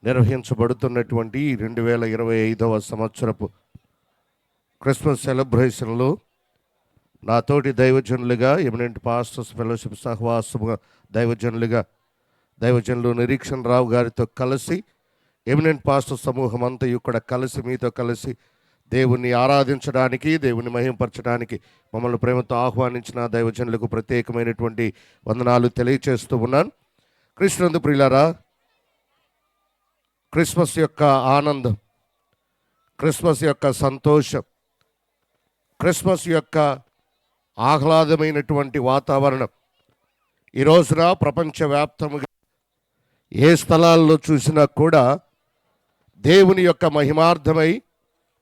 నిర్వహించబడుతున్నటువంటి 2025వ సంవత్సరపు Christmas సెలబ్రేషన్లో నాతోటి దైవజనులుగా eminent pastors fellowship సహవాసముగా దైవజనులు నిరీక్షణ రావు గారితో కలిసి ఎమినెంట్ పాస్టర్ సమూహం అంతయు కూడా కలిసి మీతో కలిసి దేవుణ్ణి ఆరాధించడానికి, దేవుని మహింపరచడానికి మమ్మల్ని ప్రేమతో ఆహ్వానించిన దైవజనులకు ప్రత్యేకమైనటువంటి వందనాలు తెలియచేస్తూ ఉన్నాను. క్రీస్తునందు ప్రియులారా, క్రిస్మస్ యొక్క ఆనందం, క్రిస్మస్ యొక్క సంతోషం, క్రిస్మస్ యొక్క ఆహ్లాదమైనటువంటి వాతావరణం ఈ రోజున ప్రపంచవ్యాప్తముగా ఏ స్థలాల్లో చూసినా కూడా దేవుని యొక్క మహిమార్థమై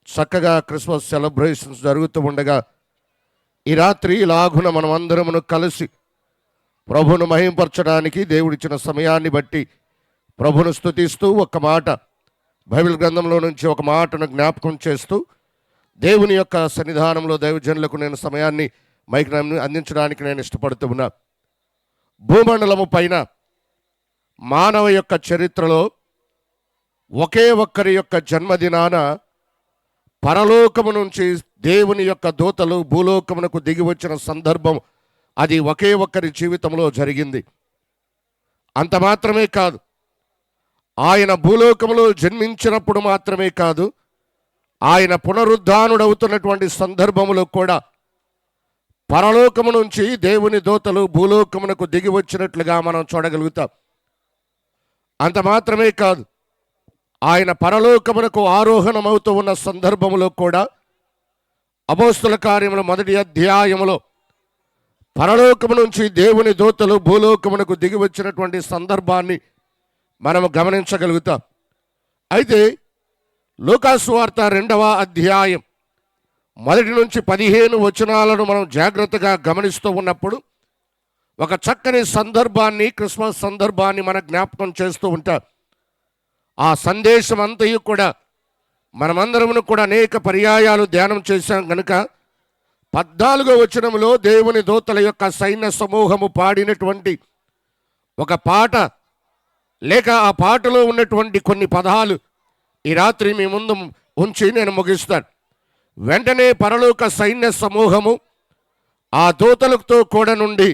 చక్కగా క్రిస్మస్ సెలబ్రేషన్స్ జరుగుతూ ఉండగా ఈ రాత్రి ఇలాగున మనమందరమును కలిసి ప్రభువును మహింపరచడానికి దేవుడిచ్చిన సమయాన్ని బట్టి ప్రభువును స్తుతిస్తూ ఒక మాట బైబిల్ గ్రంథంలో నుంచి ఒక మాటను జ్ఞాపకం చేస్తూ దేవుని యొక్క సన్నిధానంలో దైవజనులకు నేను సమయాన్ని మైక్ అందించడానికి నేను ఇష్టపడుతూ ఉన్నా. భూమండలము పైన మానవ యొక్క చరిత్రలో ఒకే ఒక్కరి యొక్క జన్మదినాన పరలోకము నుంచి దేవుని యొక్క దూతలు భూలోకమునకు దిగి వచ్చిన సందర్భం అది ఒకే ఒక్కరి జీవితంలో జరిగింది. అంత మాత్రమే కాదు, ఆయన భూలోకములో జన్మించినప్పుడు మాత్రమే కాదు, ఆయన పునరుద్ధానుడవుతున్నటువంటి సందర్భములో కూడా పరలోకము నుంచి దేవుని దూతలు భూలోకమునకు దిగి వచ్చినట్లుగా మనం చూడగలుగుతాం. అంత మాత్రమే కాదు, ఆయన పరలోకమునకు ఆరోహణమవుతూ ఉన్న సందర్భములో కూడా అపోస్తుల కార్యముల 1వ అధ్యాయములో పరలోకము నుంచి దేవుని దూతలు భూలోకమునకు దిగి వచ్చినటువంటి సందర్భాన్ని మనము గమనించగలుగుతాం. అయితే లూకాసు వార్త 2వ అధ్యాయం 1 నుంచి 15 వచనాలను మనం జాగ్రత్తగా గమనిస్తూ ఉన్నప్పుడు ఒక చక్కని సందర్భాన్ని, క్రిస్మస్ సందర్భాన్ని మన జ్ఞాపకం చేస్తూ ఉంటాం. ఆ సందేశం అంతయు కూడా మనమందరమును కూడా అనేక పర్యాయాలు ధ్యానం చేశాం కనుక 14వ వచనంలో దేవుని దూతల యొక్క సైన్య సమూహము పాడినటువంటి ఒక పాట లేక ఆ పాటలో ఉన్నటువంటి కొన్ని పదాలు ఈ రాత్రి మీ ముందు ఉంచి నేను ముగిస్తాను. వెంటనే పరలోక సైన్య సమూహము ఆ దూతలతో కూడా నుండి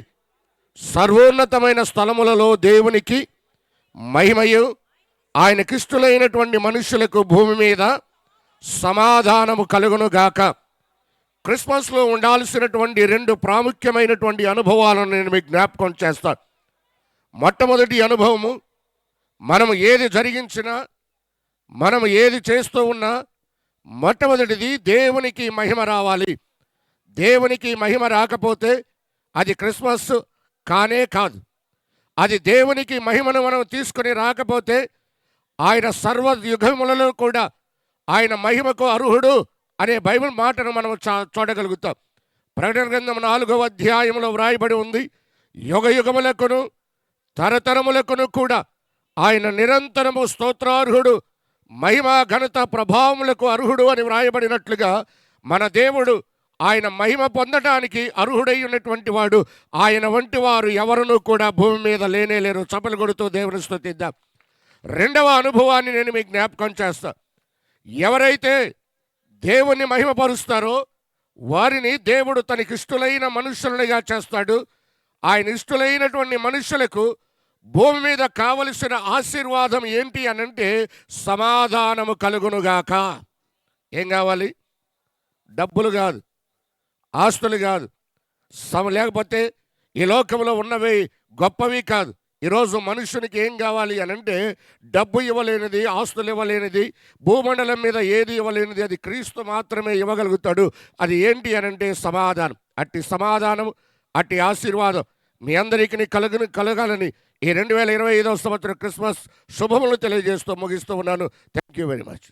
సర్వోన్నతమైన స్థలములలో దేవునికి మహిమయు ఆయనకిష్టులైనటువంటి మనుషులకు భూమి మీద సమాధానము కలుగునుగాక. క్రిస్మస్లో ఉండాల్సినటువంటి 2 ప్రాముఖ్యమైనటువంటి అనుభవాలను నేను మీకు జ్ఞాపకం చేస్తాను. మొట్టమొదటి అనుభవము, మనము ఏది జరిగించినా, మనము ఏది చేస్తూ ఉన్నా మొట్టమొదటిది దేవునికి మహిమ రావాలి. దేవునికి మహిమ రాకపోతే అది క్రిస్మస్ కానే కాదు. అది దేవునికి మహిమను మనం తీసుకొని రాకపోతే ఆయన సర్వయుగములలో కూడా ఆయన మహిమకు అర్హుడు అనే బైబిల్ మాటను మనం చూడగలుగుతాం. ప్రకటన గ్రంథం 4వ అధ్యాయంలో వ్రాయబడి ఉంది, యుగ యుగములకును తరతరములకును కూడా ఆయన నిరంతరము స్తోత్రార్హుడు, మహిమ ఘనత ప్రభావములకు అర్హుడు అని వ్రాయబడినట్లుగా మన దేవుడు ఆయన మహిమ పొందడానికి అర్హుడై ఉన్నటువంటి వాడు. ఆయన వంటి వారు ఎవరునూ కూడా భూమి మీద లేనేలేరు. చప్పలు కొడుతూ దేవుని స్తుతిద్దాం. 2వ అనుభవాన్ని నేను మీకు జ్ఞాపకం చేస్తా. ఎవరైతే దేవుణ్ణి మహిమపరుస్తారో వారిని దేవుడు తనకిష్టులైన మనుషులుగా చేస్తాడు. ఆయన ఇష్టులైనటువంటి మనుషులకు భూమి మీద కావలసిన ఆశీర్వాదం ఏంటి అనంటే సమాధానము కలుగునుగాక. ఏం కావాలి? డబ్బులు కాదు, ఆస్తులు కాదు, లేకపోతే ఈ లోకంలో ఉన్నవి గొప్పవి కాదు. ఈరోజు మనుషునికి ఏం కావాలి అనంటే డబ్బు ఇవ్వలేనిది, ఆస్తులు ఇవ్వలేనిది, భూమండలం మీద ఏది ఇవ్వలేనిది అది క్రీస్తు మాత్రమే ఇవ్వగలుగుతాడు. అది ఏంటి అనంటే సమాధానం. అట్టి సమాధానం, అట్టి ఆశీర్వాదం మీ అందరికీ కలగాలని ఈ 2025వ సంవత్సరం క్రిస్మస్ శుభములు తెలియజేస్తూ ముగిస్తూ ఉన్నాను. Thank you very much.